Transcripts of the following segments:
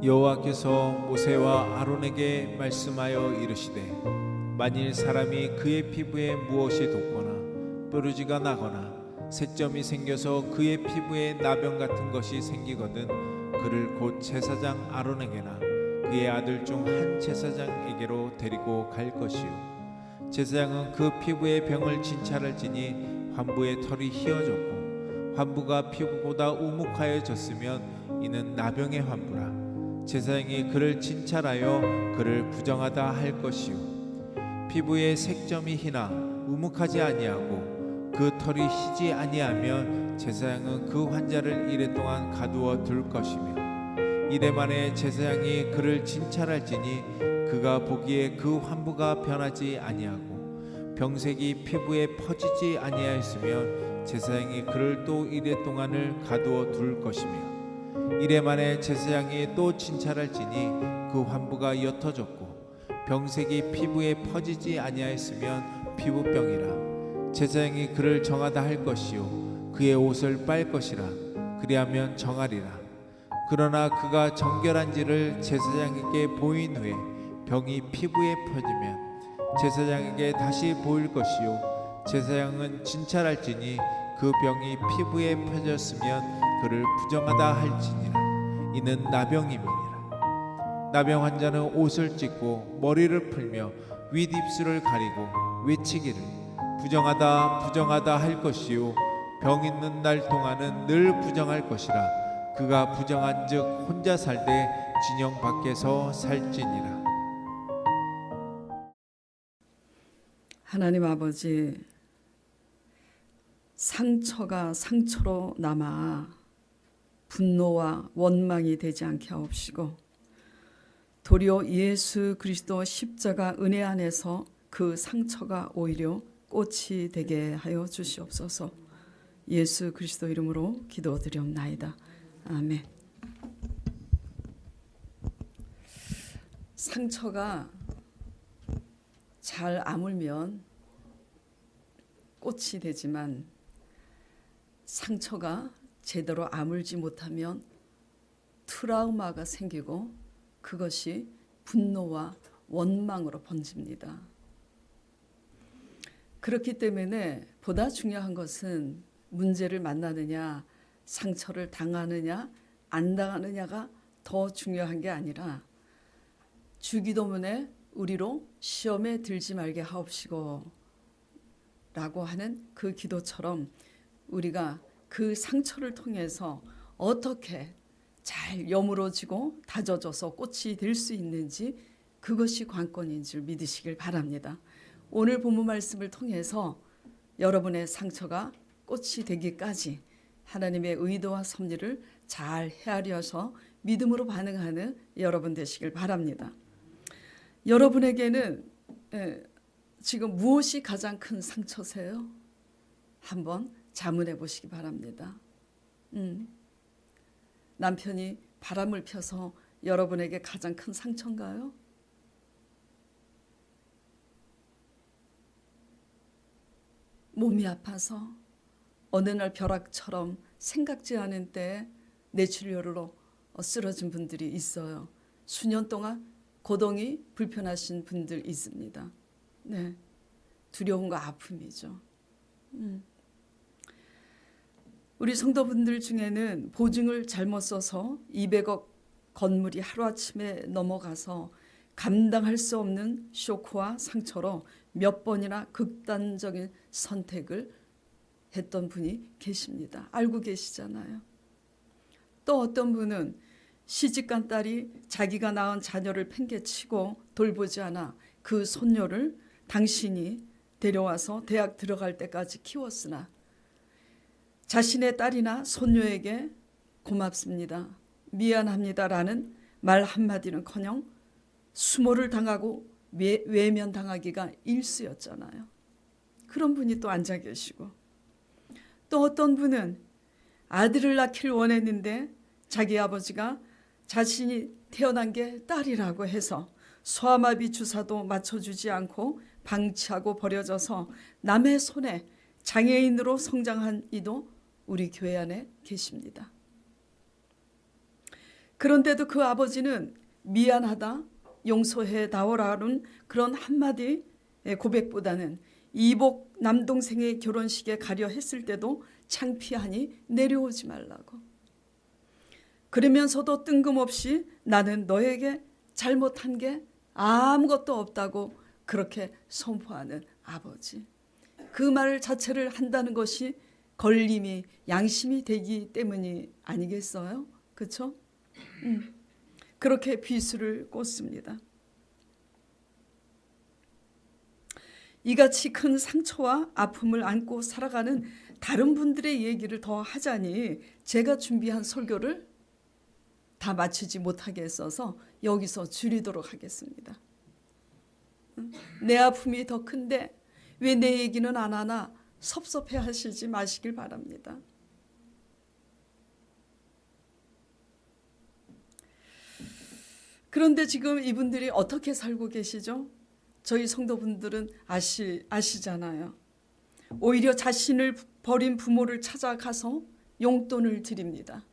여호와께서 모세와 아론에게 말씀하여 이르시되 만일 사람이 그의 피부에 무엇이 돋거나 뾰루지가 나거나 색점이 생겨서 그의 피부에 나병 같은 것이 생기거든 그를 곧 제사장 아론에게나 그의 아들 중 한 제사장에게로 데리고 갈 것이요 제사장은 그 피부의 병을 진찰할지니 환부의 털이 휘어졌고 환부가 피부보다 우묵하여졌으면 이는 나병의 환부라. 제사장이 그를 진찰하여 그를 부정하다 할 것이요 피부에 색점이 희나 우묵하지 아니하고 그 털이 희지 아니하면 제사장은 그 환자를 이래 동안 가두어 둘 것이며 이래 만에 제사장이 그를 진찰할지니 그가 보기에 그 환부가 변하지 아니하고 병색이 피부에 퍼지지 아니하였으면 제사장이 그를 또 이래 동안을 가두어 둘 것이며 이래 만에 제사장이 또 진찰할지니 그 환부가 옅어졌고 병색이 피부에 퍼지지 아니하였으면 피부병이라. 제사장이 그를 정하다 할 것이요 그의 옷을 빨 것이라. 그리하면 정하리라. 그러나 그가 정결한지를 제사장에게 보인 후에 병이 피부에 퍼지면 제사장에게 다시 보일 것이요 제사장은 진찰할지니 그 병이 피부에 퍼졌으면 그를 부정하다 할지니라. 이는 나병임이니라. 나병 환자는 옷을 찢고 머리를 풀며 윗입술을 가리고 외치기를 부정하다 부정하다 할 것이요 병 있는 날 동안은 늘 부정할 것이라. 그가 부정한즉 혼자 살되 진영 밖에서 살지니라. 하나님 아버지, 상처가 상처로 남아 분노와 원망이 되지 않게 하옵시고 도리어 예수 그리스도 십자가 은혜 안에서 그 상처가 오히려 꽃이 되게 하여 주시옵소서. 예수 그리스도 이름으로 기도드리옵나이다. 아멘. 상처가 잘 아물면 꽃이 되지만 상처가 제대로 아물지 못하면 트라우마가 생기고 그것이 분노와 원망으로 번집니다. 그렇기 때문에 보다 중요한 것은 문제를 만나느냐 상처를 당하느냐 안 당하느냐가 더 중요한 게 아니라 주기도문에 우리로 시험에 들지 말게 하옵시고 라고 하는 그 기도처럼 우리가 그 상처를 통해서 어떻게 잘 여물어지고 다져져서 꽃이 될 수 있는지 그것이 관건인 줄 믿으시길 바랍니다. 오늘 본문 말씀을 통해서 여러분의 상처가 꽃이 되기까지 하나님의 의도와 섭리를 잘 헤아려서 믿음으로 반응하는 여러분 되시길 바랍니다. 여러분에게는 지금 무엇이 가장 큰 상처세요? 한번 자문해 보시기 바랍니다. 남편이 바람을 펴서 여러분에게 가장 큰 상처인가요? 몸이 아파서 어느 날 벼락처럼 생각지 않은 때에 뇌출혈로 쓰러진 분들이 있어요. 수년 동안 고동이 불편하신 분들 있습니다. 네, 두려움과 아픔이죠. 우리 성도분들 중에는 보증을 잘못 써서 200억 건물이 하루아침에 넘어가서 감당할 수 없는 쇼크와 상처로 몇 번이나 극단적인 선택을 했던 분이 계십니다. 알고 계시잖아요. 또 어떤 분은 시집간 딸이 자기가 낳은 자녀를 팽개치고 돌보지 않아 그 손녀를 당신이 데려와서 대학 들어갈 때까지 키웠으나 자신의 딸이나 손녀에게 고맙습니다, 미안합니다라는 말 한마디는커녕 수모를 당하고 외면당하기가 일쑤였잖아요. 그런 분이 또 앉아 계시고 또 어떤 분은 아들을 낳기를 원했는데 자기 아버지가 자신이 태어난 게 딸이라고 해서 소아마비 주사도 맞춰주지 않고 방치하고 버려져서 남의 손에 장애인으로 성장한 이도 우리 교회 안에 계십니다. 그런데도 그 아버지는 미안하다, 용서해 다오라는 그런 한마디 고백보다는 이복 남동생의 결혼식에 가려 했을 때도 창피하니 내려오지 말라고. 그러면서도 뜬금없이 나는 너에게 잘못한 게 아무것도 없다고 그렇게 선포하는 아버지. 그 말 자체를 한다는 것이 걸림이 양심이 되기 때문이 아니겠어요? 그렇죠? 그렇게 비수를 꽂습니다. 이같이 큰 상처와 아픔을 안고 살아가는 다른 분들의 얘기를 더 하자니 제가 준비한 설교를 다 마치지 못하게 했어서 여기서 줄이도록 하겠습니다. 내 아픔이 더 큰데 왜 내 얘기는 안 하나 섭섭해 하시지 마시길 바랍니다. 그런데 지금 이분들이 어떻게 살고 계시죠? 저희 성도분들은 아시잖아요. 오히려 자신을 버린 부모를 찾아가서 용돈을 드립니다.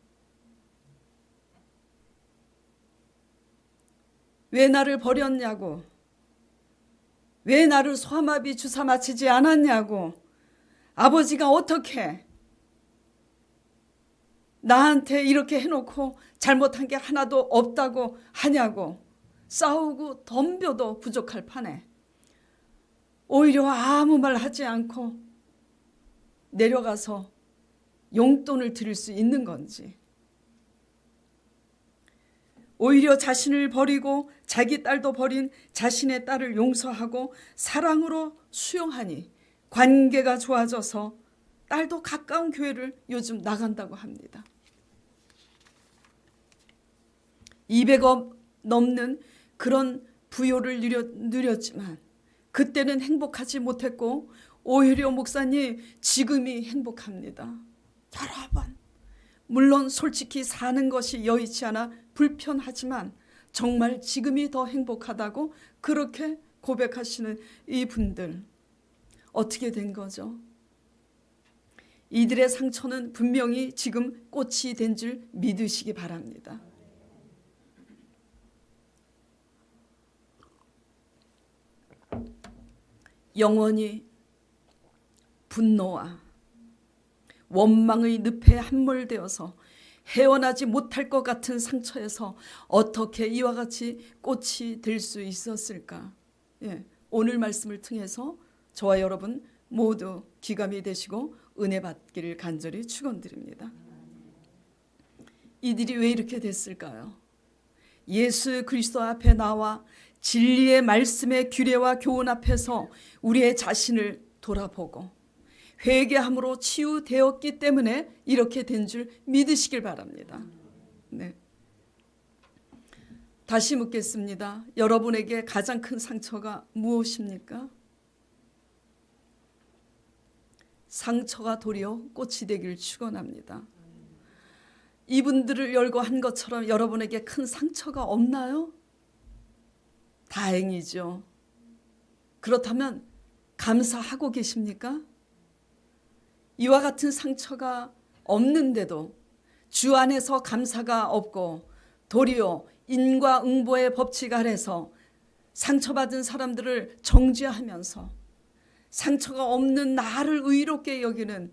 왜 나를 버렸냐고, 왜 나를 소아마비 주사 맞히지 않았냐고, 아버지가 어떻게 나한테 이렇게 해놓고 잘못한 게 하나도 없다고 하냐고 싸우고 덤벼도 부족할 판에 오히려 아무 말 하지 않고 내려가서 용돈을 드릴 수 있는 건지, 오히려 자신을 버리고 자기 딸도 버린 자신의 딸을 용서하고 사랑으로 수용하니 관계가 좋아져서 딸도 가까운 교회를 요즘 나간다고 합니다. 200억 넘는 그런 부요를 누렸지만 그때는 행복하지 못했고 오히려 목사님 지금이 행복합니다. 여러 번 물론 솔직히 사는 것이 여의치 않아 불편하지만 정말 지금이 더 행복하다고 그렇게 고백하시는 이분들 어떻게 된 거죠? 이들의 상처는 분명히 지금 꽃이 된 줄 믿으시기 바랍니다. 영원히 분노와 원망의 늪에 함몰되어서 헤어나지 못할 것 같은 상처에서 어떻게 이와 같이 꽃이 될 수 있었을까? 오늘 말씀을 통해서 저와 여러분 모두 귀감이 되시고 은혜 받기를 간절히 축원드립니다. 이들이 왜 이렇게 됐을까요? 예수 그리스도 앞에 나와 진리의 말씀의 규례와 교훈 앞에서 우리의 자신을 돌아보고 회개함으로 치유되었기 때문에 이렇게 된 줄 믿으시길 바랍니다. 네. 다시 묻겠습니다. 여러분에게 가장 큰 상처가 무엇입니까? 상처가 도리어 꽃이 되길 축원합니다. 이분들을 열고 한 것처럼 여러분에게 큰 상처가 없나요? 다행이죠. 그렇다면 감사하고 계십니까? 이와 같은 상처가 없는데도 주 안에서 감사가 없고 도리어 인과응보의 법칙 아래서 상처받은 사람들을 정죄하면서 상처가 없는 나를 의롭게 여기는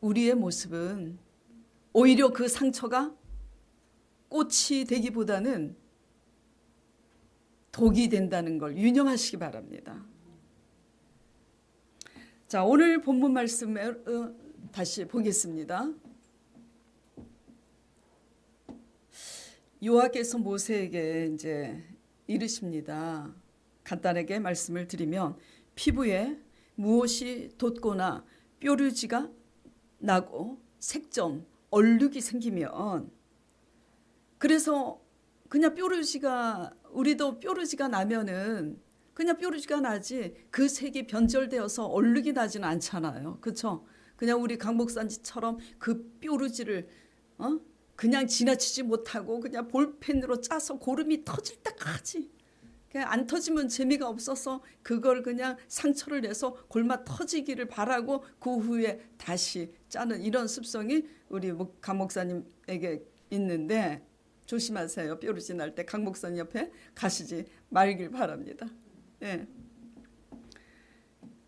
우리의 모습은 오히려 그 상처가 꽃이 되기보다는 독이 된다는 걸 유념하시기 바랍니다. 자, 오늘 본문 말씀을 다시 보겠습니다. 여호와께서 모세에게 이제 이르십니다. 간단하게 말씀을 드리면 피부에 무엇이 돋거나 뾰루지가 나고 색점, 얼룩이 생기면 그래서 그냥 뾰루지가 우리도 뾰루지가 나면은 그냥 뾰루지가 나지 그 색이 변절되어서 얼룩이 나지는 않잖아요. 그렇죠? 그냥 우리 강 목사님처럼 그 뾰루지를 그냥 지나치지 못하고 그냥 볼펜으로 짜서 고름이 터질 때까지 그냥 안 터지면 재미가 없어서 그걸 그냥 상처를 내서 골마 터지기를 바라고 그 후에 다시 짜는 이런 습성이 우리 강 목사님에게 있는데 조심하세요. 뾰루지 날 때 강 목사님 옆에 가시지 말길 바랍니다. 예.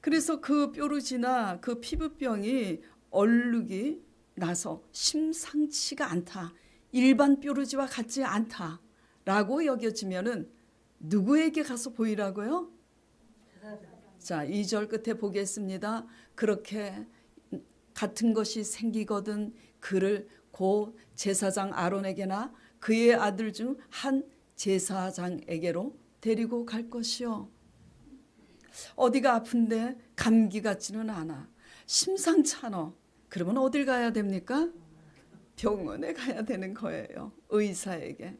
그래서 그 뾰루지나 그 피부병이 얼룩이 나서 심상치가 않다. 일반 뾰루지와 같지 않다라고 여겨지면은 누구에게 가서 보이라고요? 자, 2절 끝에 보겠습니다. 그렇게 같은 것이 생기거든 그를 곧 제사장 아론에게나 그의 아들 중 한 제사장에게로 데리고 갈 것이요. 어디가 아픈데 감기 같지는 않아. 심상찮아. 그러면 어딜 가야 됩니까? 병원에 가야 되는 거예요. 의사에게.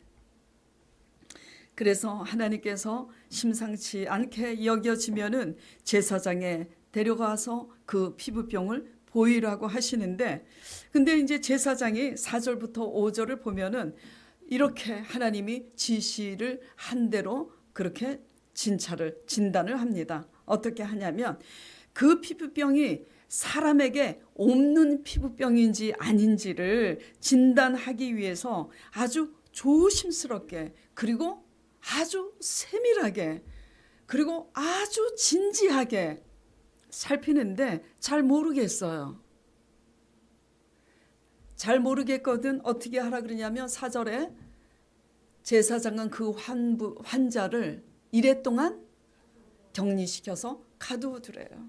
그래서 하나님께서 심상치 않게 여겨지면은 제사장에 데려가서 그 피부병을 보이라고 하시는데, 근데 이제 제사장이 4절부터 5절을 보면은 이렇게 하나님이 지시를 한 대로 그렇게 진단을 합니다. 어떻게 하냐면 그 피부병이 사람에게 옮는 피부병인지 아닌지를 진단하기 위해서 아주 조심스럽게 그리고 아주 세밀하게 그리고 아주 진지하게 살피는데 잘 모르겠어요. 잘 모르겠거든. 어떻게 하라 그러냐면 4절에 제사장은 그 환자를 이래 동안 격리시켜서 가두어두래요.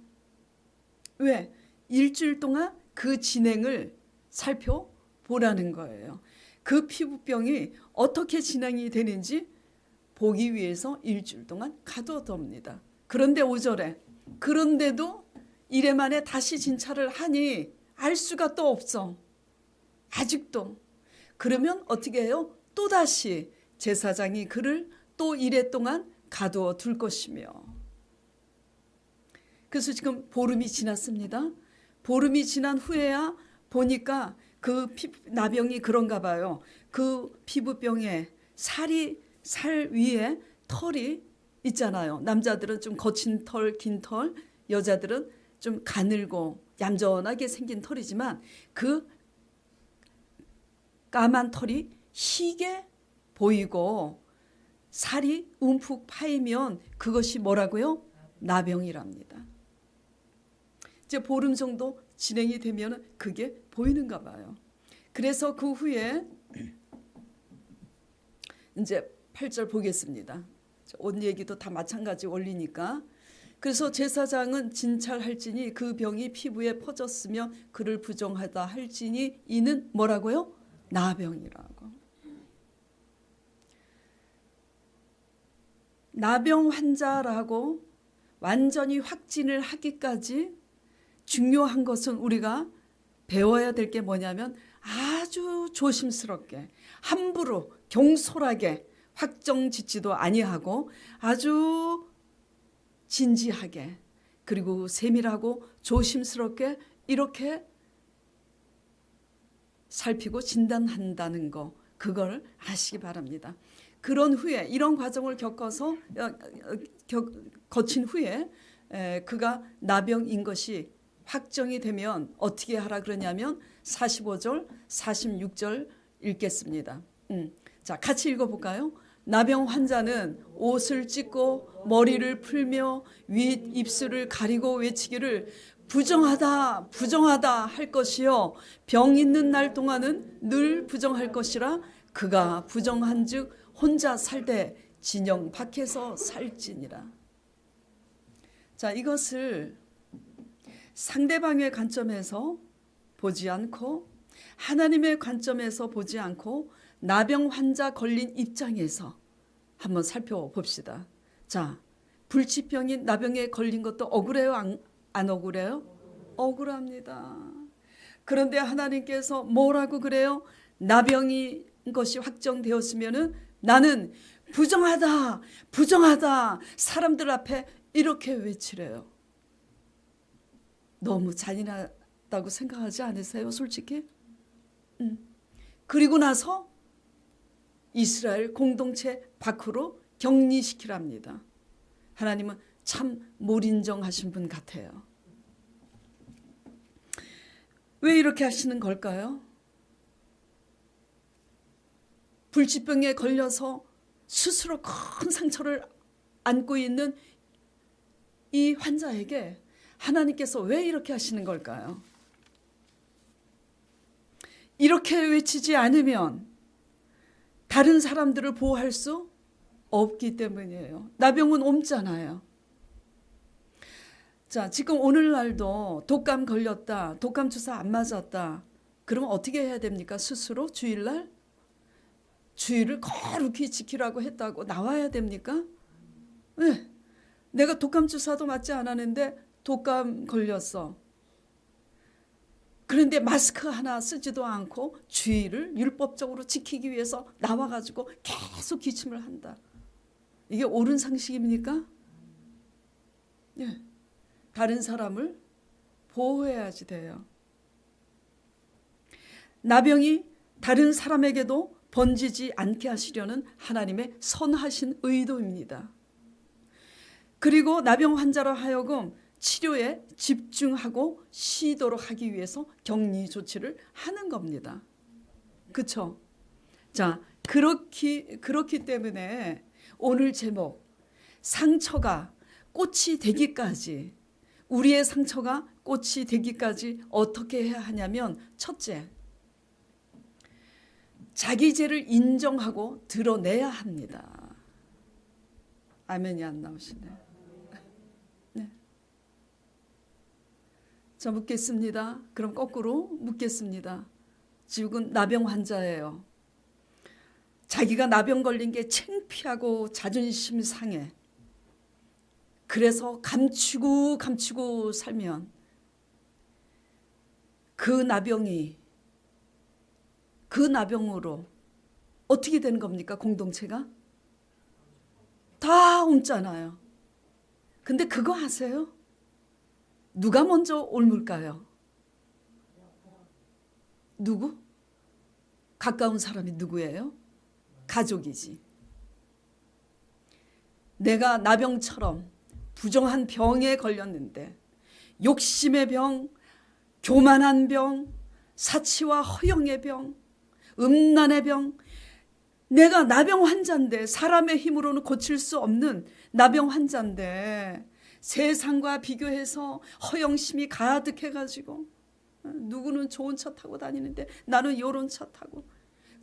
왜? 일주일 동안 그 진행을 살펴보라는 거예요. 그 피부병이 어떻게 진행이 되는지 보기 위해서 일주일 동안 가둬둡니다. 그런데 5절에 그런데도 이래 만에 다시 진찰을 하니 알 수가 또 없어. 아직도. 그러면 어떻게 해요? 또다시 제사장이 그를 또 이래 동안 가두어 둘 것이며. 그래서 지금 보름이 지났습니다. 보름이 지난 후에야 보니까 그 나병이 그런가 봐요. 그 피부병에 살 위에 털이 있잖아요. 남자들은 좀 거친 털, 긴 털, 여자들은 좀 가늘고 얌전하게 생긴 털이지만 그 까만 털이 희게 보이고 살이 움푹 파이면 그것이 뭐라고요? 나병이랍니다. 이제 보름 정도 진행이 되면 그게 보이는가 봐요. 그래서 그 후에 이제 8절 보겠습니다. 옷 얘기도 다 마찬가지 원리니까. 그래서 제사장은 진찰할지니 그 병이 피부에 퍼졌으며 그를 부정하다 할지니 이는 뭐라고요? 나병이라고. 나병 환자라고 완전히 확진을 하기까지 중요한 것은 우리가 배워야 될 게 뭐냐면 아주 조심스럽게 함부로 경솔하게 확정짓지도 아니하고 아주 진지하게 그리고 세밀하고 조심스럽게 이렇게 살피고 진단한다는 거, 그걸 아시기 바랍니다. 그런 후에 이런 과정을 거친 후에 그가 나병인 것이 확정이 되면 어떻게 하라 그러냐면 45절, 46절 읽겠습니다. 자, 같이 읽어볼까요? 나병 환자는 옷을 찢고 머리를 풀며 윗 입술을 가리고 외치기를 부정하다 부정하다 할 것이요 병 있는 날 동안은 늘 부정할 것이라 그가 부정한즉 혼자 살되 진영 밖에서 살지니라. 자, 이것을 상대방의 관점에서 보지 않고 하나님의 관점에서 보지 않고 나병 환자 걸린 입장에서 한번 살펴봅시다. 자, 불치병인 나병에 걸린 것도 억울해요? 안 억울해요? 억울합니다. 그런데 하나님께서 뭐라고 그래요? 나병인 것이 확정되었으면은 나는 부정하다, 부정하다 사람들 앞에 이렇게 외치래요. 너무 잔인하다고 생각하지 않으세요? 솔직히? 그리고 나서 이스라엘 공동체 밖으로 격리시키랍니다. 하나님은 참 몰인정하신 분 같아요. 왜 이렇게 하시는 걸까요? 불치병에 걸려서 스스로 큰 상처를 안고 있는 이 환자에게 하나님께서 왜 이렇게 하시는 걸까요? 이렇게 외치지 않으면 다른 사람들을 보호할 수 없기 때문이에요. 나병은 옮잖아요. 자, 지금 오늘날도 독감 걸렸다, 독감 주사 안 맞았다. 그러면 어떻게 해야 됩니까? 스스로 주일날 주의를 거룩히 지키라고 했다고 나와야 됩니까? 네. 내가 독감 주사도 맞지 않았는데 독감 걸렸어. 그런데 마스크 하나 쓰지도 않고 주의를 율법적으로 지키기 위해서 나와가지고 계속 기침을 한다. 이게 옳은 상식입니까? 네. 다른 사람을 보호해야지 돼요. 나병이 다른 사람에게도 번지지 않게 하시려는 하나님의 선하신 의도입니다. 그리고 나병 환자로 하여금 치료에 집중하고 쉬도록 하기 위해서 격리 조치를 하는 겁니다. 그렇죠? 자, 그렇기 때문에 오늘 제목, 상처가 꽃이 되기까지, 우리의 상처가 꽃이 되기까지 어떻게 해야 하냐면, 첫째, 자기 죄를 인정하고 드러내야 합니다. 아멘이 안 나오시네. 네. 자, 묻겠습니다. 그럼 거꾸로 묻겠습니다. 지금 나병 환자예요. 자기가 나병 걸린 게 창피하고 자존심 상해. 그래서 감추고 살면 그 나병으로 어떻게 되는 겁니까? 공동체가 다 옮잖아요. 근데 그거 아세요? 누가 먼저 옮을까요? 누구? 가까운 사람이 누구예요? 가족이지. 내가 나병처럼 부정한 병에 걸렸는데, 욕심의 병, 교만한 병, 사치와 허영의 병, 음란의 병, 내가 나병 환자인데, 사람의 힘으로는 고칠 수 없는 나병 환자인데 세상과 비교해서 허영심이 가득해가지고, 누구는 좋은 차 타고 다니는데 나는 요런 차 타고,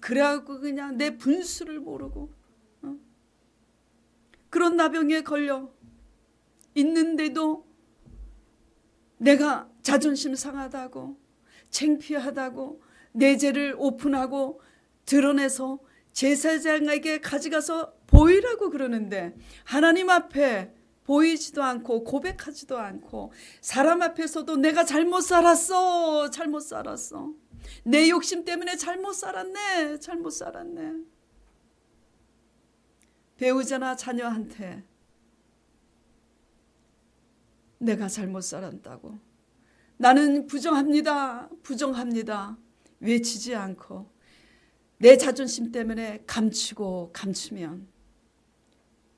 그래갖고 그냥 내 분수를 모르고 그런 나병에 걸려 있는데도 내가 자존심 상하다고, 창피하다고 내 죄를 오픈하고 드러내서 제사장에게 가져가서 보이라고 그러는데, 하나님 앞에 보이지도 않고 고백하지도 않고, 사람 앞에서도 내가 잘못 살았어, 내 욕심 때문에 잘못 살았네. 배우자나 자녀한테 내가 잘못 살았다고, 나는 부정합니다 외치지 않고 내 자존심 때문에 감추면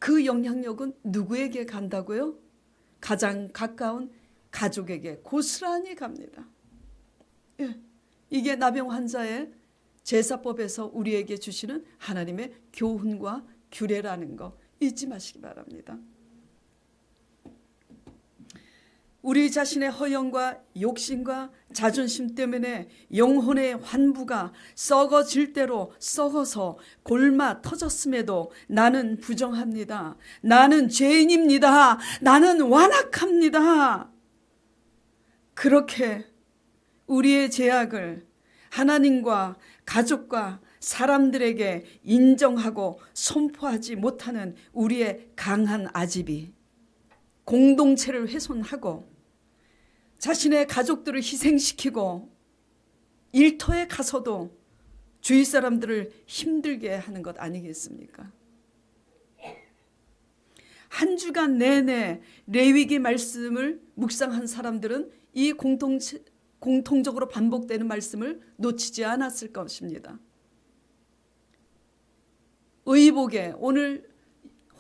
그 영향력은 누구에게 간다고요? 가장 가까운 가족에게 고스란히 갑니다. 예, 이게 나병 환자의 제사법에서 우리에게 주시는 하나님의 교훈과 규례라는 거 잊지 마시기 바랍니다. 우리 자신의 허영과 욕심과 자존심 때문에 영혼의 환부가 썩어질 대로 썩어서 골마 터졌음에도 나는 부정합니다. 나는 죄인입니다. 나는 완악합니다. 그렇게 우리의 죄악을 하나님과 가족과 사람들에게 인정하고 선포하지 못하는 우리의 강한 아집이 공동체를 훼손하고 자신의 가족들을 희생시키고 일터에 가서도 주위 사람들을 힘들게 하는 것 아니겠습니까? 한 주간 내내 레위기 말씀을 묵상한 사람들은 이 공통적으로 반복되는 말씀을 놓치지 않았을 것입니다. 의복에, 오늘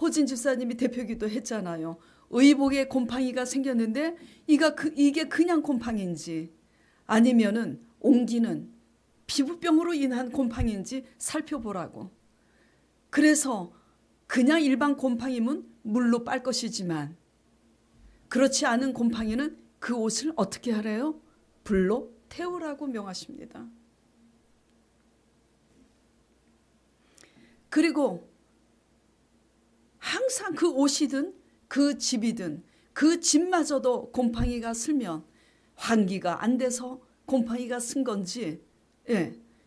호진 집사님이 대표기도 했잖아요. 의복에 곰팡이가 생겼는데 이게 그냥 곰팡이인지 아니면은 옮기는 피부병으로 인한 곰팡이인지 살펴보라고. 그래서 그냥 일반 곰팡이면 물로 빨 것이지만 그렇지 않은 곰팡이는 그 옷을 어떻게 하래요? 불로 태우라고 명하십니다. 그리고 항상 그 옷이든 그 집이든 그 집마저도 곰팡이가 슬면 환기가 안 돼서 곰팡이가 쓴 건지,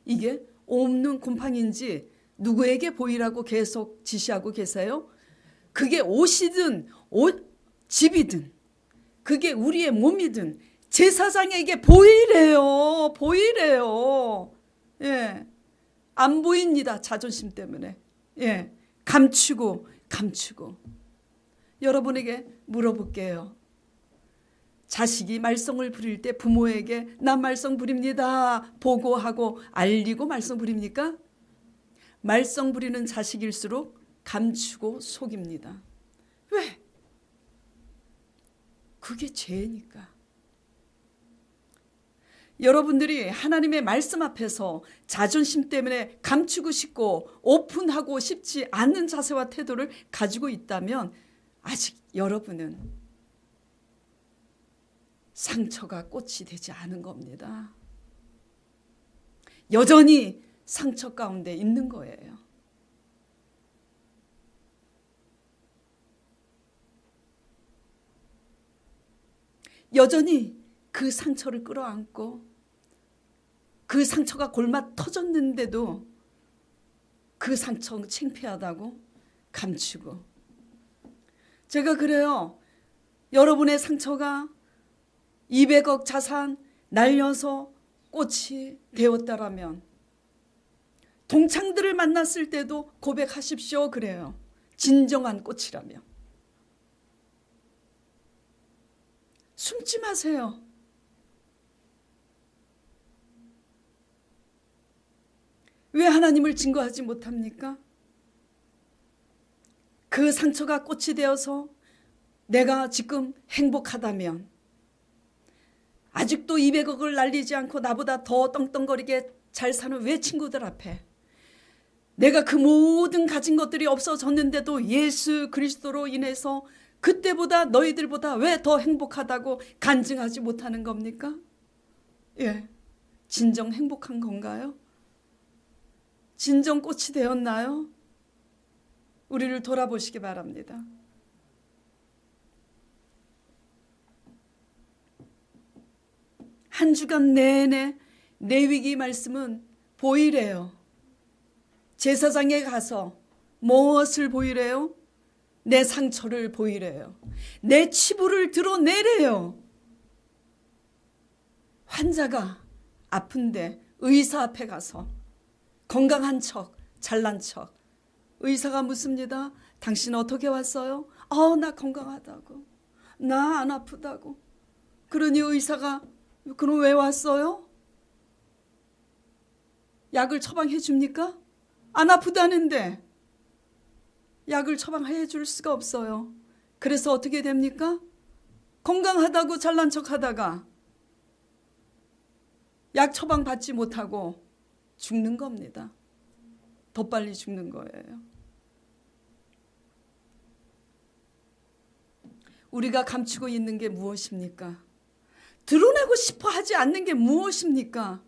이게 없는 곰팡이인지 누구에게 보이라고 계속 지시하고 계세요? 그게 옷이든 집이든 그게 우리의 몸이든 제사장에게 보이래요. 안 보입니다. 자존심 때문에. 감추고. 여러분에게 물어볼게요. 자식이 말썽을 부릴 때 부모에게 나 말썽 부립니다 보고하고 알리고 말썽 부립니까? 말썽 부리는 자식일수록 감추고 속입니다. 왜? 그게 죄니까. 여러분들이 하나님의 말씀 앞에서 자존심 때문에 감추고 싶고 오픈하고 싶지 않은 자세와 태도를 가지고 있다면 아직 여러분은 상처가 꽃이 되지 않은 겁니다. 여전히 상처 가운데 있는 거예요. 여전히 그 상처를 끌어안고 그 상처가 골마 터졌는데도 그 상처 창피하다고 감추고. 제가 그래요. 여러분의 상처가 200억 자산 날려서 꽃이 되었다라면 동창들을 만났을 때도 고백하십시오. 그래요. 진정한 꽃이라며. 숨지 마세요. 왜 하나님을 증거하지 못합니까? 그 상처가 꽃이 되어서 내가 지금 행복하다면 아직도 200억을 날리지 않고 나보다 더 떵떵거리게 잘 사는 왜 친구들 앞에 내가 그 모든 가진 것들이 없어졌는데도 예수 그리스도로 인해서 그때보다 너희들보다 왜 더 행복하다고 간증하지 못하는 겁니까? 진정 행복한 건가요? 진정 꽃이 되었나요? 우리를 돌아보시기 바랍니다. 한 주간 내내 레위기 말씀은 보이래요. 제사장에 가서 무엇을 보이래요? 내 상처를 보이래요. 내 치부를 드러내래요. 환자가 아픈데 의사 앞에 가서 건강한 척, 잘난 척. 의사가 묻습니다. 당신 어떻게 왔어요? 나 건강하다고. 나 안 아프다고. 그러니 의사가 그럼 왜 왔어요? 약을 처방해 줍니까? 안 아프다는데 약을 처방해 줄 수가 없어요. 그래서 어떻게 됩니까? 건강하다고 잘난 척하다가 약 처방 받지 못하고 죽는 겁니다. 더 빨리 죽는 거예요. 우리가 감추고 있는 게 무엇입니까? 드러내고 싶어 하지 않는 게 무엇입니까?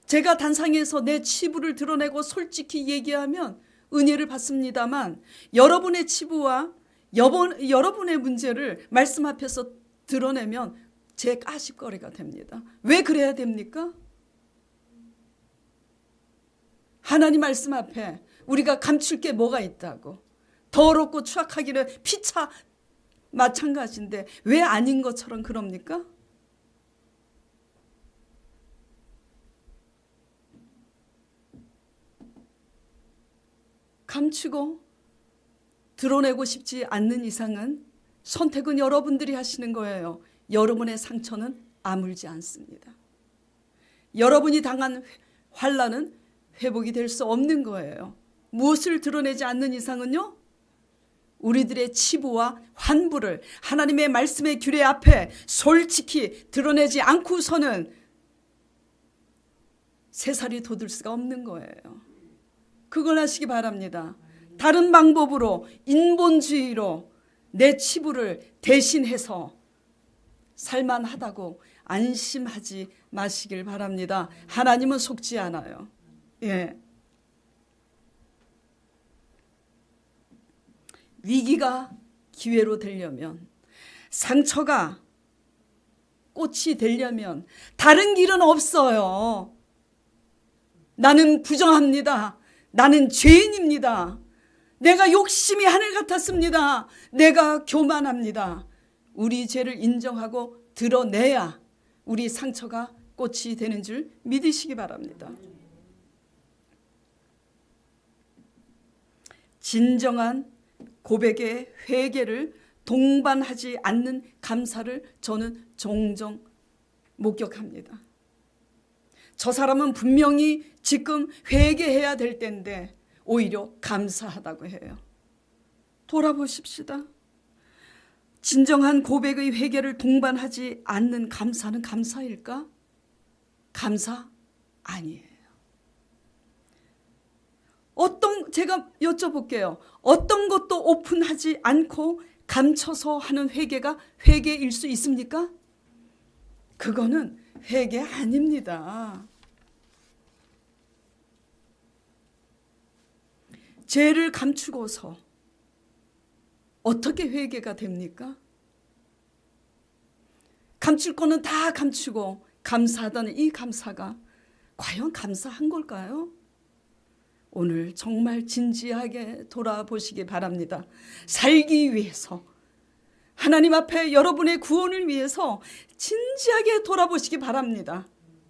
제가 단상에서 내 치부를 드러내고 솔직히 얘기하면 은혜를 받습니다만 여러분의 치부와 여러분의 문제를 말씀 앞에서 드러내면 제 까십거리가 됩니다. 왜 그래야 됩니까? 하나님 말씀 앞에 우리가 감출 게 뭐가 있다고. 더럽고 추악하기는 피차 마찬가지인데 왜 아닌 것처럼 그럽니까? 감추고 드러내고 싶지 않는 이상은 선택은 여러분들이 하시는 거예요. 여러분의 상처는 아물지 않습니다. 여러분이 당한 환난은 회복이 될 수 없는 거예요. 무엇을 드러내지 않는 이상은요? 우리들의 치부와 환부를 하나님의 말씀의 규례 앞에 솔직히 드러내지 않고서는 새살이 돋을 수가 없는 거예요. 그걸 하시기 바랍니다. 다른 방법으로 인본주의로 내 치부를 대신해서 살만하다고 안심하지 마시길 바랍니다. 하나님은 속지 않아요. 예. 위기가 기회로 되려면, 상처가 꽃이 되려면 다른 길은 없어요. 나는 부정합니다. 나는 죄인입니다. 내가 욕심이 하늘 같았습니다. 내가 교만합니다. 우리 죄를 인정하고 드러내야 우리 상처가 꽃이 되는 줄 믿으시기 바랍니다. 진정한 고백의 회개를 동반하지 않는 감사를 저는 종종 목격합니다. 저 사람은 분명히 지금 회개해야 될 때인데 오히려 감사하다고 해요. 돌아보십시다. 진정한 고백의 회개를 동반하지 않는 감사는 감사일까? 감사 아니에요. 제가 여쭤볼게요. 어떤 것도 오픈하지 않고 감춰서 하는 회개가 회개일 수 있습니까? 그거는 회개 아닙니다. 죄를 감추고서 어떻게 회개가 됩니까? 감출 거는 다 감추고 감사하다는 이 감사가 과연 감사한 걸까요? 오늘 정말 진지하게 돌아보시기 바랍니다. 살기 위해서, 하나님 앞에 여러분의 구원을 위해서 진지하게 돌아보시기 바랍니다.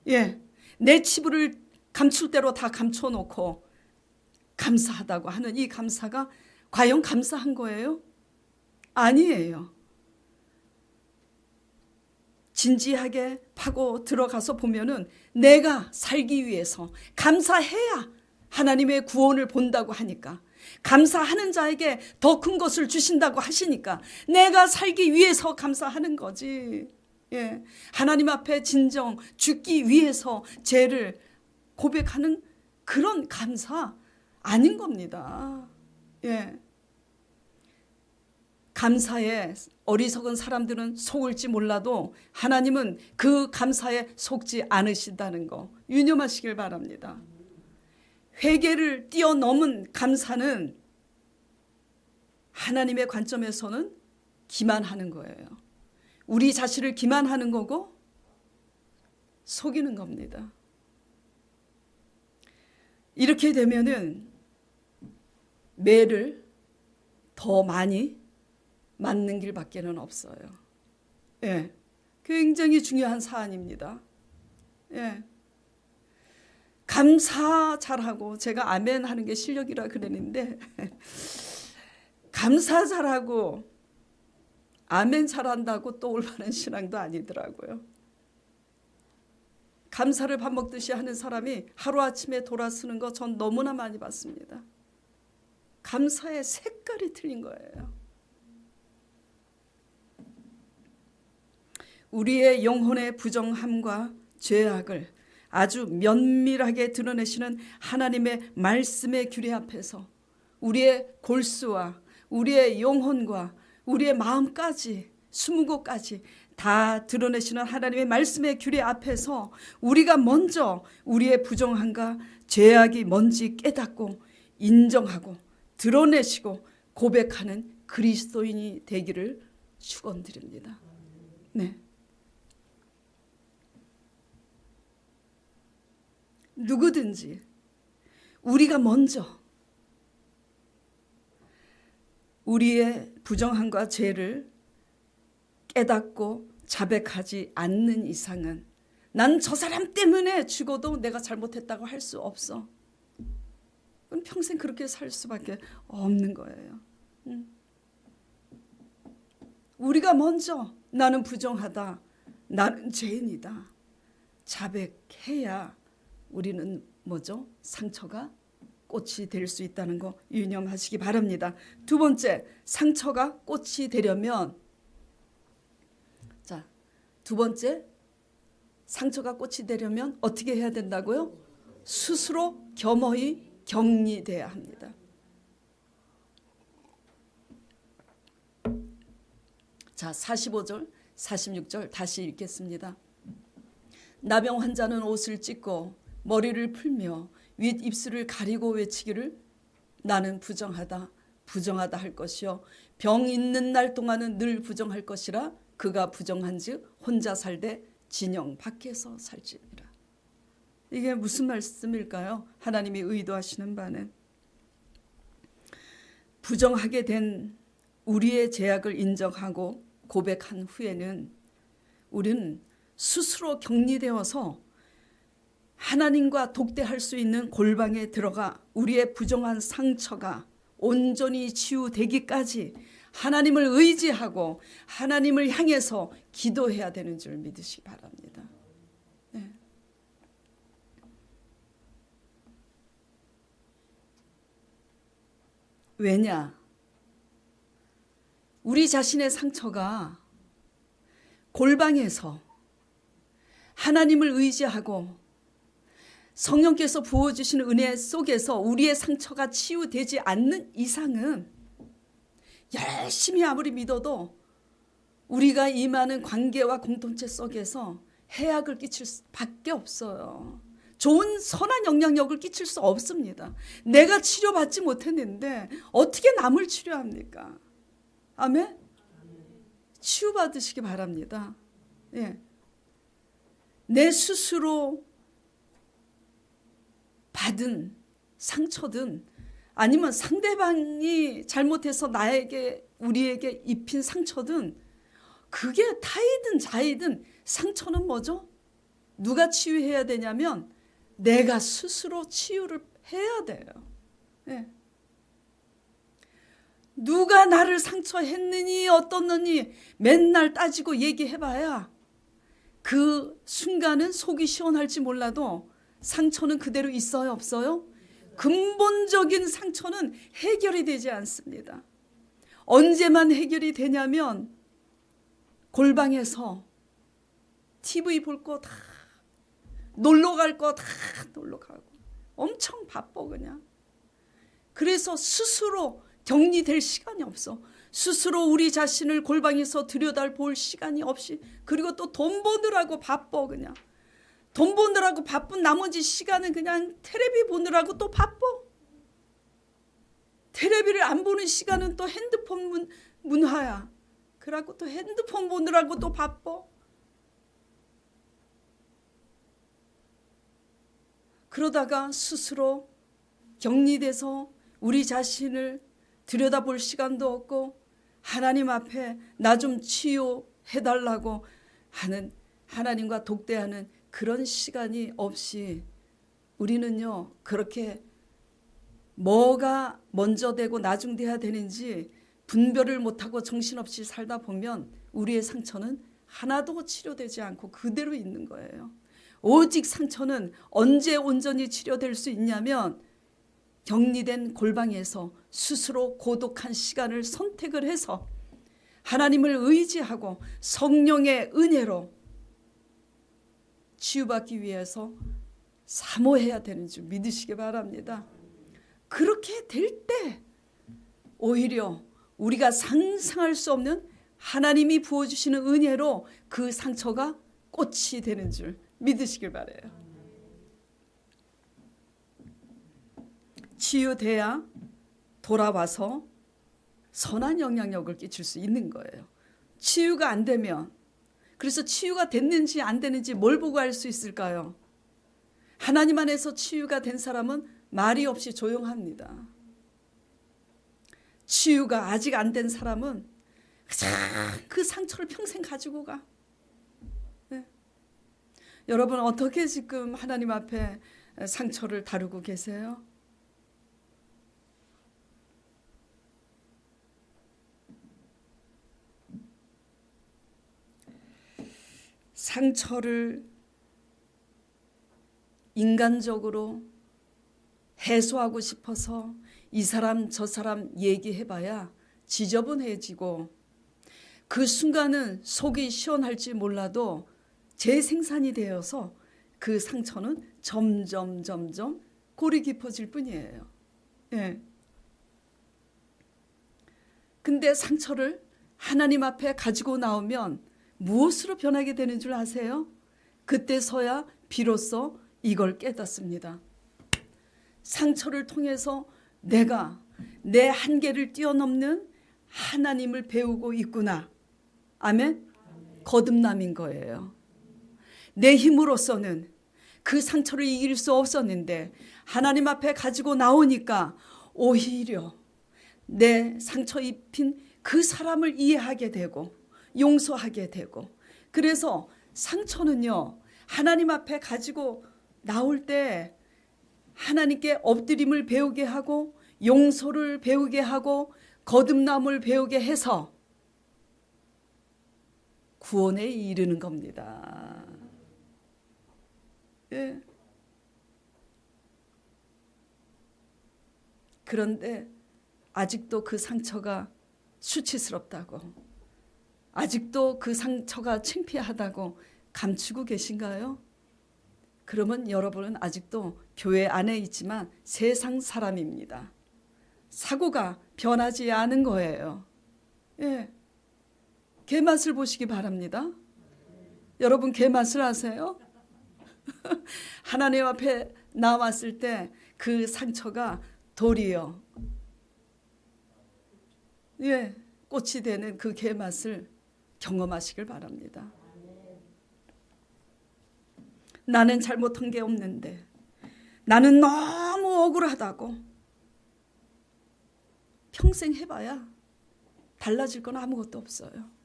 예, 내 치부를 감출 대로 다 감춰놓고 감사하다고 하는 이 감사가 과연 감사한 거예요? 아니에요. 진지하게 파고 들어가서 보면은 내가 살기 위해서 감사해야 하나님의 구원을 본다고 하니까, 감사하는 자에게 더 큰 것을 주신다고 하시니까 내가 살기 위해서 감사하는 거지. 예, 하나님 앞에 진정 죽기 위해서 죄를 고백하는 그런 감사 아닌 겁니다. 예. 감사에 어리석은 사람들은 속을지 몰라도 하나님은 그 감사에 속지 않으신다는 거 유념하시길 바랍니다. 회개를 뛰어넘은 감사는 하나님의 관점에서는 기만하는 거예요. 우리 자신을 기만하는 거고 속이는 겁니다. 이렇게 되면은 매를 더 많이 맞는 길밖에는 없어요. 예, 굉장히 중요한 사안입니다. 예. 감사 잘하고, 제가 아멘 하는 게 실력이라 그랬는데 감사 잘하고 아멘 잘한다고 또 올바른 신앙도 아니더라고요. 감사를 밥 먹듯이 하는 사람이 하루아침에 돌아서는 거 전 너무나 많이 봤습니다. 감사의 색깔이 틀린 거예요. 우리의 영혼의 부정함과 죄악을 아주 면밀하게 드러내시는 하나님의 말씀의 규례 앞에서 우리의 골수와 우리의 영혼과 우리의 마음까지 20곳까지 다 드러내시는 하나님의 말씀의 규례 앞에서 우리가 먼저 우리의 부정함과 죄악이 뭔지 깨닫고 인정하고 드러내시고 고백하는 그리스도인이 되기를 축원드립니다. 네. 누구든지 우리가 먼저 우리의 부정함과 죄를 깨닫고 자백하지 않는 이상은 난 저 사람 때문에 죽어도 내가 잘못했다고 할 수 없어. 그럼 평생 그렇게 살 수밖에 없는 거예요. 우리가 먼저 나는 부정하다, 나는 죄인이다 자백해야 우리는 뭐죠? 상처가 꽃이 될 수 있다는 거 유념하시기 바랍니다. 두 번째, 상처가 꽃이 되려면, 자, 두 번째, 상처가 꽃이 되려면 어떻게 해야 된다고요? 스스로 겸허히 격리돼야 합니다. 자, 45절, 46절 다시 읽겠습니다. 나병 환자는 옷을 찢고 머리를 풀며 윗 입술을 가리고 외치기를 나는 부정하다, 부정하다 할 것이요 병 있는 날 동안은 늘 부정할 것이라 그가 부정한즉 혼자 살되 진영 밖에서 살지니라. 이게 무슨 말씀일까요? 하나님이 의도하시는 바는 부정하게 된 우리의 죄악을 인정하고 고백한 후에는 우리는 스스로 격리되어서 하나님과 독대할 수 있는 골방에 들어가 우리의 부정한 상처가 온전히 치유되기까지 하나님을 의지하고 하나님을 향해서 기도해야 되는 줄 믿으시기 바랍니다. 네. 왜냐? 우리 자신의 상처가 골방에서 하나님을 의지하고 성령께서 부어주시는 은혜 속에서 우리의 상처가 치유되지 않는 이상은 열심히 아무리 믿어도 우리가 임하는 관계와 공동체 속에서 해악을 끼칠 수밖에 없어요. 좋은 선한 영향력을 끼칠 수 없습니다. 내가 치료받지 못했는데 어떻게 남을 치료합니까? 아멘? 치유받으시기 바랍니다. 예. 내 스스로 받은 상처든 아니면 상대방이 잘못해서 우리에게 입힌 상처든 그게 타이든 자이든 상처는 뭐죠? 누가 치유해야 되냐면 내가 스스로 치유를 해야 돼요. 네. 누가 나를 상처했느니 어떻느니 맨날 따지고 얘기해봐야 그 순간은 속이 시원할지 몰라도 상처는 그대로 있어요, 없어요? 근본적인 상처는 해결이 되지 않습니다. 언제만 해결이 되냐면 골방에서 TV 볼 거 다 놀러 갈 거 다 놀러 가고 엄청 바빠 그냥. 그래서 스스로 격리될 시간이 없어. 스스로 우리 자신을 골방에서 들여다볼 시간이 없이 그리고 또 돈 버느라고 바빠 그냥. 돈 버느라고 바쁜 나머지 시간은 그냥 텔레비 보느라고 또 바빠. 텔레비를 안 보는 시간은 또 핸드폰 문화야. 그러고 또 핸드폰 보느라고 또 바빠. 그러다가 스스로 격리돼서 우리 자신을 들여다볼 시간도 없고 하나님 앞에 나 좀 치유해달라고 하는 하나님과 독대하는 그런 시간이 없이 우리는요 그렇게 뭐가 먼저 되고 나중 돼야 되는지 분별을 못하고 정신없이 살다 보면 우리의 상처는 하나도 치료되지 않고 그대로 있는 거예요. 오직 상처는 언제 온전히 치료될 수 있냐면 격리된 골방에서 스스로 고독한 시간을 선택을 해서 하나님을 의지하고 성령의 은혜로 치유받기 위해서 사모해야 되는 줄 믿으시기 바랍니다. 그렇게 될 때 오히려 우리가 상상할 수 없는 하나님이 부어주시는 은혜로 그 상처가 꽃이 되는 줄 믿으시길 바라요. 치유돼야 돌아와서 선한 영향력을 끼칠 수 있는 거예요. 치유가 안 되면 그래서 치유가 됐는지 안 되는지 뭘 보고 알 수 있을까요? 하나님 안에서 치유가 된 사람은 말이 없이 조용합니다. 치유가 아직 안 된 사람은 그 상처를 평생 가지고 가. 네. 여러분 어떻게 지금 하나님 앞에 상처를 다루고 계세요? 상처를 인간적으로 해소하고 싶어서 이 사람 저 사람 얘기해봐야 지저분해지고 그 순간은 속이 시원할지 몰라도 재생산이 되어서 그 상처는 점점 골이 깊어질 뿐이에요. 예. 근데 상처를 하나님 앞에 가지고 나오면 무엇으로 변하게 되는 줄 아세요? 그때서야 비로소 이걸 깨닫습니다. 상처를 통해서 내가 내 한계를 뛰어넘는 하나님을 배우고 있구나. 아멘? 거듭남인 거예요. 내 힘으로서는 그 상처를 이길 수 없었는데 하나님 앞에 가지고 나오니까 오히려 내 상처 입힌 그 사람을 이해하게 되고 용서하게 되고, 그래서 상처는요 하나님 앞에 가지고 나올 때 하나님께 엎드림을 배우게 하고 용서를 배우게 하고 거듭남을 배우게 해서 구원에 이르는 겁니다. 예. 그런데 아직도 그 상처가 수치스럽다고, 아직도 그 상처가 창피하다고 감추고 계신가요? 그러면 여러분은 아직도 교회 안에 있지만 세상 사람입니다. 사고가 변하지 않은 거예요. 예. 개맛을 보시기 바랍니다. 여러분 개맛을 아세요? 하나님 앞에 나왔을 때 그 상처가 도리어 꽃이 되는 그 개맛을 경험하시길 바랍니다. 나는 잘못한 게 없는데, 나는 너무 억울하다고 평생 해봐야 달라질 건 아무것도 없어요.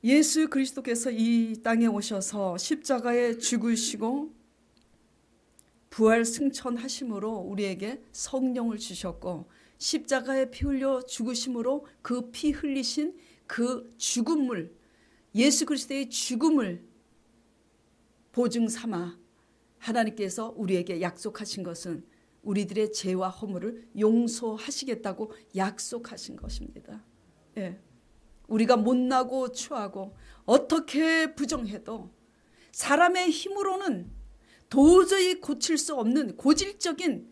예수 그리스도께서 이 땅에 오셔서 십자가에 죽으시고 부활 승천하심으로 우리에게 성령을 주셨고, 십자가에 피 흘려 죽으심으로 그 피 흘리신 그 죽음을, 예수 그리스도의 죽음을 보증 삼아 하나님께서 우리에게 약속하신 것은 우리들의 죄와 허물을 용서하시겠다고 약속하신 것입니다. 예. 우리가 못나고 추하고 어떻게 부정해도 사람의 힘으로는 도저히 고칠 수 없는 고질적인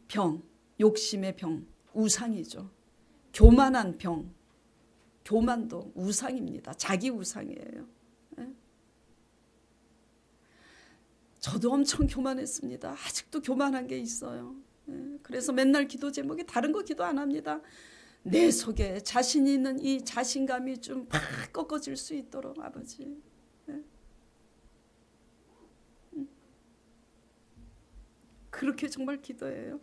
병, 욕심의 병, 우상이죠. 교만한 병, 교만도 우상입니다. 자기 우상이에요. 저도 엄청 교만했습니다. 아직도 교만한 게 있어요. 그래서 맨날 기도 제목이 다른 거 기도 안 합니다. 내 속에 자신 있는 이 자신감이 좀 팍 꺾어질 수 있도록 아버지. 그렇게 정말 기도해요.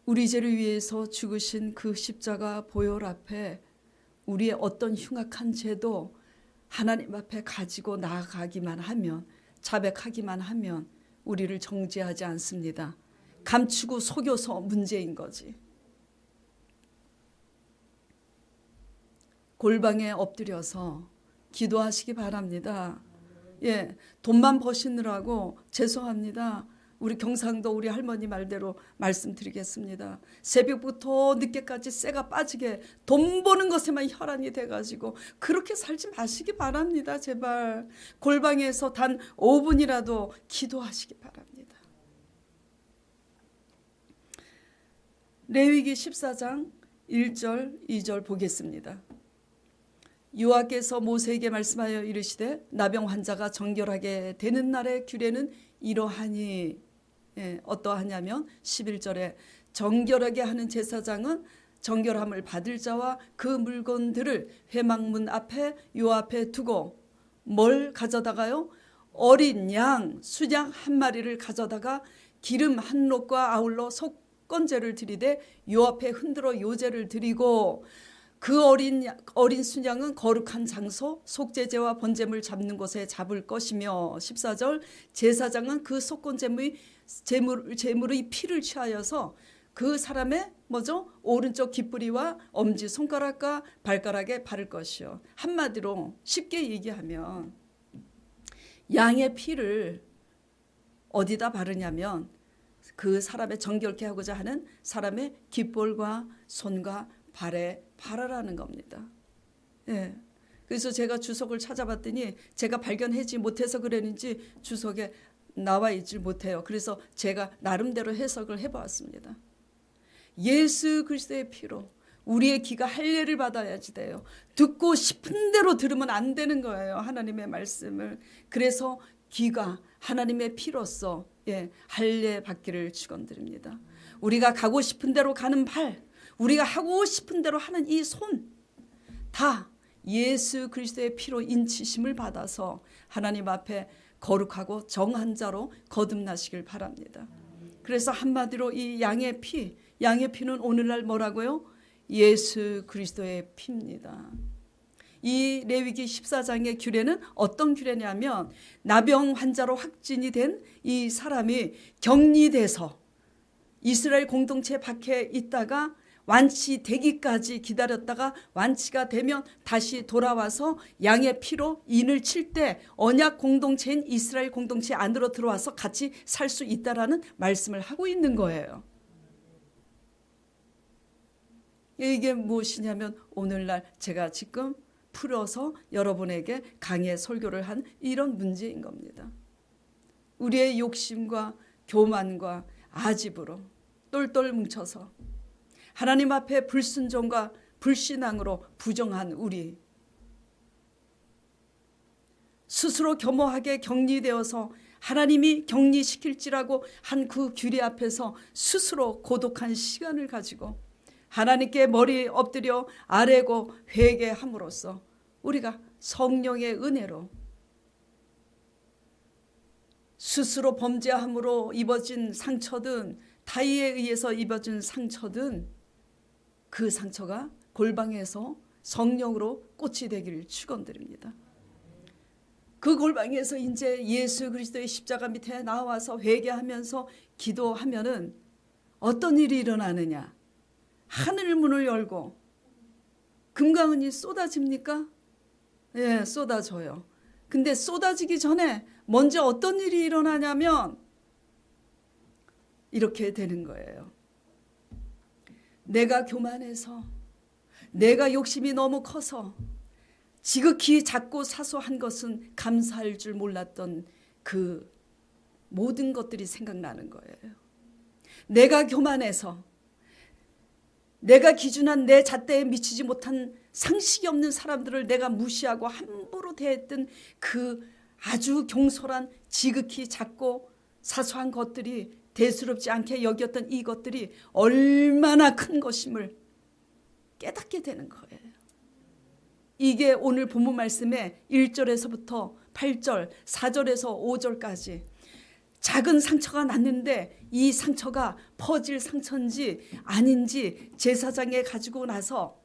우리 죄를 위해서 죽으신 그 십자가 보혈 앞에 우리의 어떤 흉악한 죄도 하나님 앞에 가지고 나아가기만 하면, 자백하기만 하면 우리를 정죄하지 않습니다. 감추고 속여서 문제인 거지. 골방에 엎드려서 기도하시기 바랍니다. 예, 돈만 버시느라고 죄송합니다. 우리 경상도 우리 할머니 말대로 말씀드리겠습니다. 새벽부터 늦게까지 쇠가 빠지게 돈 버는 것에만 혈안이 돼가지고 그렇게 살지 마시기 바랍니다. 제발 골방에서 단 5분이라도 기도하시기 바랍니다. 레위기 14장 1절 2절 보겠습니다. 여호와께서 모세에게 말씀하여 이르시되 나병 환자가 정결하게 되는 날의 규례는 이러하니, 어떠하냐면 11절에 정결하게 하는 제사장은 정결함을 받을 자와 그 물건들을 회막문 앞에 요 앞에 두고 뭘 가져다가요? 어린 양 수양 한 마리를 가져다가 기름 한 롯과 아울러 속건제를 드리되 요 앞에 흔들어 요제를 드리고, 그 어린 순양은 거룩한 장소 속죄제와 번제물 잡는 곳에 잡을 것이며, 14절 제사장은 그 속건제물의 피를 취하여서 그 사람의 오른쪽 깃뿌리와 엄지 손가락과 발가락에 바를 것이요. 한마디로 쉽게 얘기하면 양의 피를 어디다 바르냐면 그 사람의 정결케 하고자 하는 사람의 깃볼과 손과 발에 바라라는 겁니다. 예. 그래서 제가 주석을 찾아봤더니 제가 발견하지 못해서 그랬는지 주석에 나와 있질 못해요. 그래서 제가 나름대로 해석을 해보았습니다. 예수 그리스도의 피로 우리의 귀가 할례를 받아야지 돼요. 듣고 싶은 대로 들으면 안 되는 거예요. 하나님의 말씀을. 그래서 귀가 하나님의 피로써 할례 받기를 축원드립니다. 우리가 가고 싶은 대로 가는 발, 우리가 하고 싶은 대로 하는 이 손, 다 예수 그리스도의 피로 인치심을 받아서 하나님 앞에 거룩하고 정한 자로 거듭나시길 바랍니다. 그래서 한마디로 이 양의 피는 오늘날 뭐라고요? 예수 그리스도의 피입니다. 이 레위기 14장의 규례는 어떤 규례냐면 나병 환자로 확진이 된 이 사람이 격리돼서 이스라엘 공동체 밖에 있다가 완치되기까지 기다렸다가 완치가 되면 다시 돌아와서 양의 피로 인을 칠 때 언약 공동체인 이스라엘 공동체 안으로 들어와서 같이 살 수 있다라는 말씀을 하고 있는 거예요. 이게 무엇이냐면 오늘날 제가 지금 풀어서 여러분에게 강의 설교를 한 이런 문제인 겁니다. 우리의 욕심과 교만과 아집으로 똘똘 뭉쳐서 하나님 앞에 불순종과 불신앙으로 부정한 우리, 스스로 겸허하게 격리되어서 하나님이 격리시킬지라고 한 그 규례 앞에서 스스로 고독한 시간을 가지고 하나님께 머리 엎드려 아뢰고 회개함으로써 우리가 성령의 은혜로 스스로 범죄함으로 입어진 상처든 타의에 의해서 입어진 상처든 그 상처가 골방에서 성령으로 꽃이 되기를 축원드립니다. 그 골방에서 이제 예수 그리스도의 십자가 밑에 나와서 회개하면서 기도하면은 어떤 일이 일어나느냐? 하늘 문을 열고 금과 은이 쏟아집니까? 예, 쏟아져요. 근데 쏟아지기 전에 먼저 어떤 일이 일어나냐면 이렇게 되는 거예요. 내가 교만해서, 내가 욕심이 너무 커서 지극히 작고 사소한 것은 감사할 줄 몰랐던 그 모든 것들이 생각나는 거예요. 내가 교만해서, 내가 기준한 내 잣대에 미치지 못한 상식이 없는 사람들을 내가 무시하고 함부로 대했던 그 아주 경솔한 지극히 작고 사소한 것들이 대수롭지 않게 여겼던 이것들이 얼마나 큰 것임을 깨닫게 되는 거예요. 이게 오늘 본문 말씀의 1절에서부터 8절, 4절에서 5절까지 작은 상처가 났는데 이 상처가 퍼질 상처인지 아닌지 제사장에 가지고 나서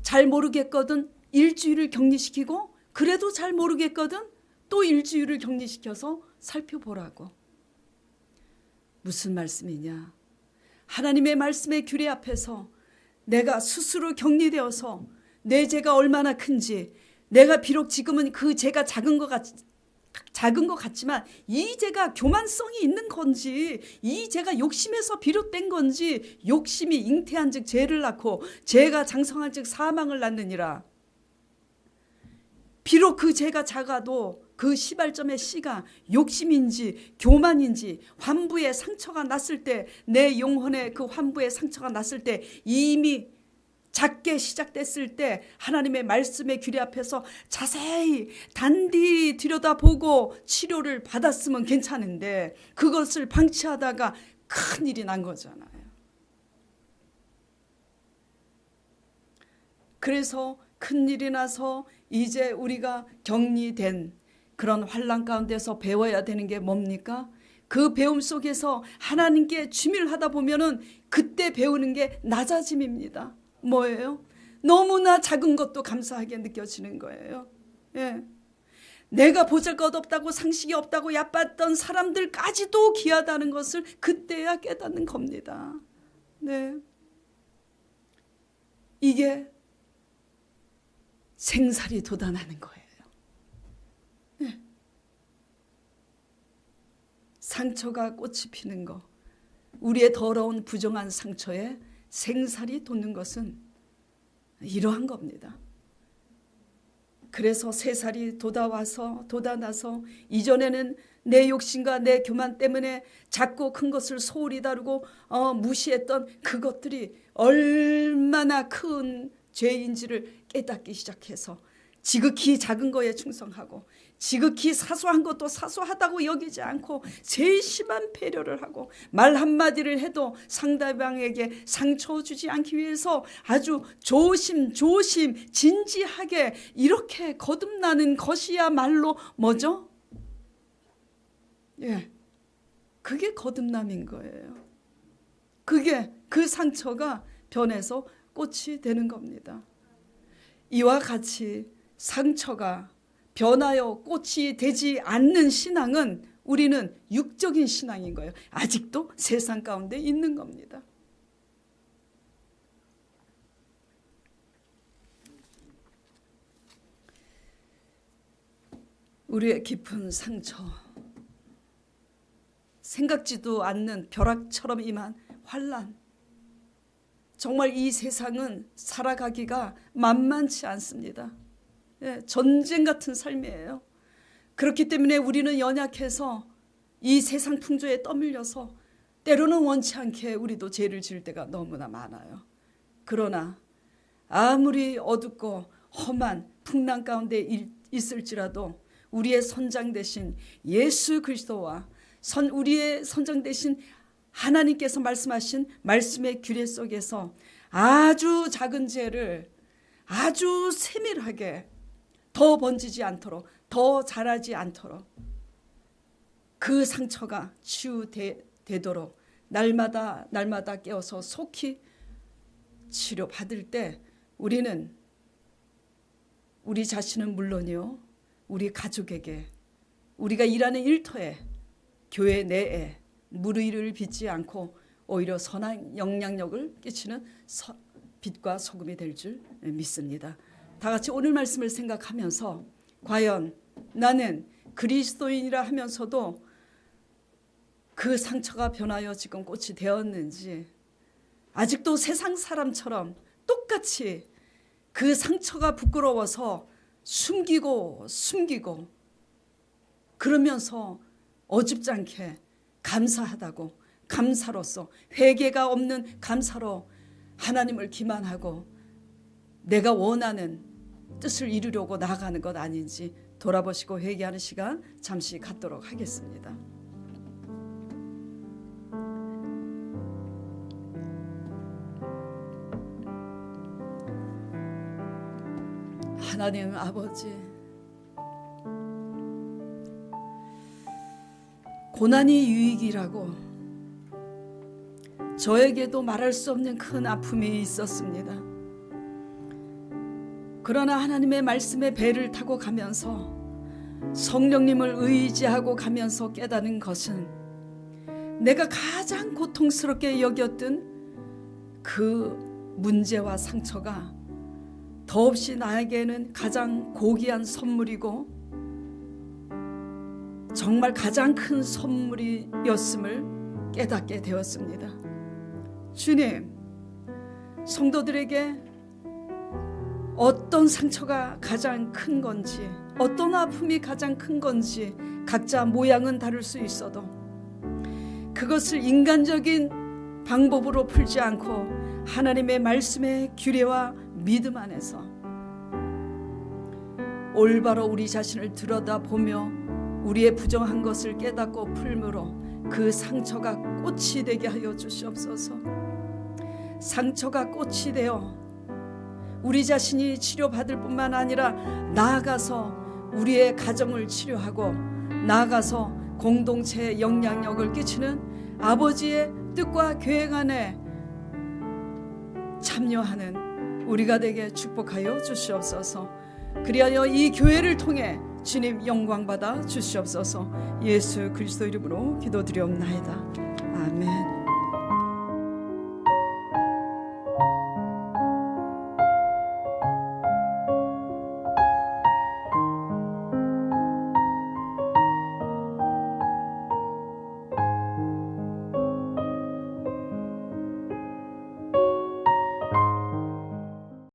잘 모르겠거든 일주일을 격리시키고 그래도 잘 모르겠거든 또 일주일을 격리시켜서 살펴보라고. 무슨 말씀이냐? 하나님의 말씀의 규례 앞에서 내가 스스로 격리되어서 내 죄가 얼마나 큰지, 내가 비록 지금은 그 죄가 작은 것 같지만 이 죄가 교만성이 있는 건지, 이 죄가 욕심에서 비롯된 건지, 욕심이 잉태한 즉 죄를 낳고 죄가 장성한 즉 사망을 낳느니라. 비록 그 죄가 작아도 그 시발점의 씨가 욕심인지 교만인지 환부의 상처가 났을 때, 내 영혼에 그 환부의 상처가 났을 때, 이미 작게 시작됐을 때 하나님의 말씀의 규례 앞에서 자세히 단디 들여다보고 치료를 받았으면 괜찮은데 그것을 방치하다가 큰일이 난 거잖아요. 그래서 큰일이 나서 이제 우리가 격리된 그런 환난 가운데서 배워야 되는 게 뭡니까? 그 배움 속에서 하나님께 주밀하다 보면은 그때 배우는 게 낮아짐입니다. 뭐예요? 너무나 작은 것도 감사하게 느껴지는 거예요. 예. 내가 보잘것없다고 상식이 없다고 얕봤던 사람들까지도 귀하다는 것을 그때야 깨닫는 겁니다. 네. 이게 생살이 돋아나는 거예요. 네. 상처가 꽃이 피는 것, 우리의 더러운 부정한 상처에 생살이 돋는 것은 이러한 겁니다. 그래서 새살이 돋아나서 이전에는 내 욕심과 내 교만 때문에 작고 큰 것을 소홀히 다루고 무시했던 그것들이 얼마나 큰 죄인지를 깨닫기 시작해서 지극히 작은 거에 충성하고 지극히 사소한 것도 사소하다고 여기지 않고 제일 심한 배려를 하고 말 한마디를 해도 상대방에게 상처 주지 않기 위해서 아주 조심 진지하게 이렇게 거듭나는 것이야말로 뭐죠? 예, 그게 거듭남인 거예요. 그게 그 상처가 변해서 꽃이 되는 겁니다. 이와 같이 상처가 변하여 꽃이 되지 않는 신앙은 우리는 육적인 신앙인 거예요. 아직도 세상 가운데 있는 겁니다. 우리의 깊은 상처, 생각지도 않는 벼락처럼 임한 환난, 정말 이 세상은 살아가기가 만만치 않습니다. 예, 전쟁 같은 삶이에요. 그렇기 때문에 우리는 연약해서 이 세상 풍조에 떠밀려서 때로는 원치 않게 우리도 죄를 지을 때가 너무나 많아요. 그러나 아무리 어둡고 험한 풍랑 가운데 있을지라도 우리의 선장 되신 예수 그리스도와 우리의 선장 되신 하나님께서 말씀하신 말씀의 규례 속에서 아주 작은 죄를 아주 세밀하게 더 번지지 않도록, 더 자라지 않도록 그 상처가 치유되도록 날마다 깨어서 속히 치료받을 때 우리는 우리 자신은 물론이요, 우리 가족에게, 우리가 일하는 일터에, 교회 내에 무의를 빚지 않고 오히려 선한 영향력을 끼치는 빛과 소금이 될 줄 믿습니다. 다 같이 오늘 말씀을 생각하면서 과연 나는 그리스도인이라 하면서도 그 상처가 변하여 지금 꽃이 되었는지, 아직도 세상 사람처럼 똑같이 그 상처가 부끄러워서 숨기고 그러면서 어줍지 않게 감사하다고, 감사로서 회개가 없는 감사로 하나님을 기만하고 내가 원하는 뜻을 이루려고 나아가는 것 아닌지 돌아보시고 회개하는 시간 잠시 갖도록 하겠습니다. 하나님 아버지, 고난이 유익이라고 저에게도 말할 수 없는 큰 아픔이 있었습니다. 그러나 하나님의 말씀의 배를 타고 가면서 성령님을 의지하고 가면서 깨닫는 것은 내가 가장 고통스럽게 여겼던 그 문제와 상처가 더없이 나에게는 가장 고귀한 선물이고 정말 가장 큰 선물이었음을 깨닫게 되었습니다. 주님, 성도들에게 어떤 상처가 가장 큰 건지, 어떤 아픔이 가장 큰 건지 각자 모양은 다를 수 있어도 그것을 인간적인 방법으로 풀지 않고 하나님의 말씀의 규례와 믿음 안에서 올바로 우리 자신을 들여다보며 우리의 부정한 것을 깨닫고 풀므로 그 상처가 꽃이 되게 하여 주시옵소서. 상처가 꽃이 되어 우리 자신이 치료받을 뿐만 아니라 나아가서 우리의 가정을 치료하고 나아가서 공동체에 영향력을 끼치는 아버지의 뜻과 계획 안에 참여하는 우리가 되게 축복하여 주시옵소서. 그리하여 이 교회를 통해 주님 영광받아 주시옵소서. 예수 그리스도 이름으로 기도드리옵나이다. 아멘.